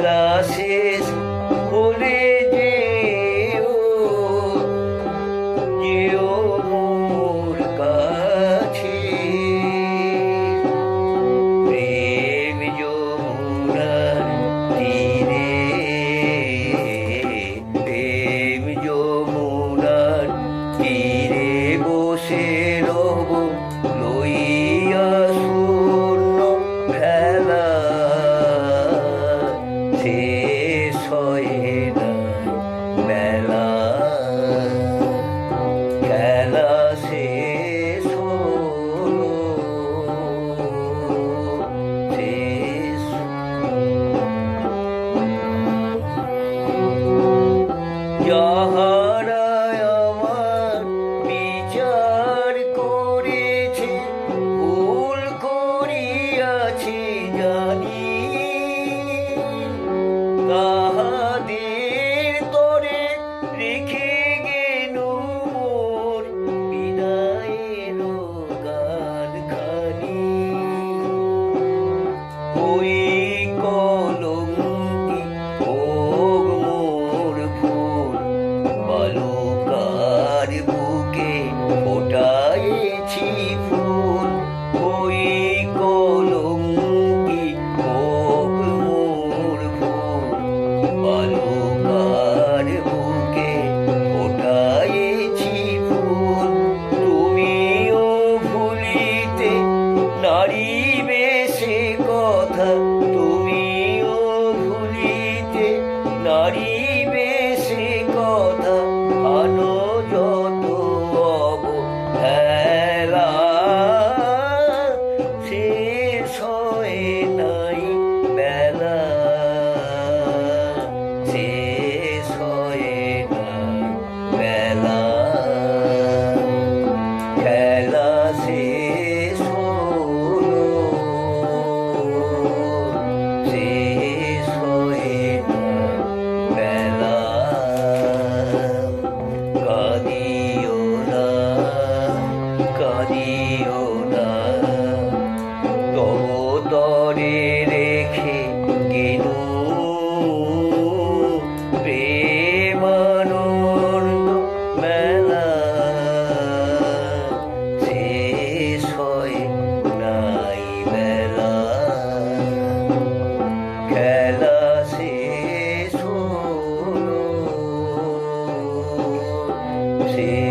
খেলা শেষ হলে যেও যেও মোর কাছে প্রেম যমুনার তীরে প্রেম যমুনার তীরে বসে রব লইয়া শূন্য ভেলা শেষ হয় না মেলা খেলা শেষ হলো শেষ যাহারা আমার বিচার করেছে ভুল করিয়াছি জানি তাহাদের তরে রেখে গেলু মোর বিদায়ের গান খানি ওই কলঙ্কি হোক মোর ফুল বালুকার বুকে ফোটাইছি ফুল ওই কলঙ্কি হোক মোর ফুল বালুকার বুকে ফোটাইছি ফুল তুমিও ভুলিতে নারিবে সে কথা তুমিও ভুলিতে নারিবে সে কথা আনো যত অবহেলা শেষ হয় নাই বেলা শেষ হয় নাই বেলা খেলা শেষ হলো শেষ হয় নাই বেলা কাঁদিও না কাঁদিও না তব তরে রেখে গেলু প্রেমানন্দ মেলা শেষ হয় নাই বেলা খেলা শেষ হলো শেষ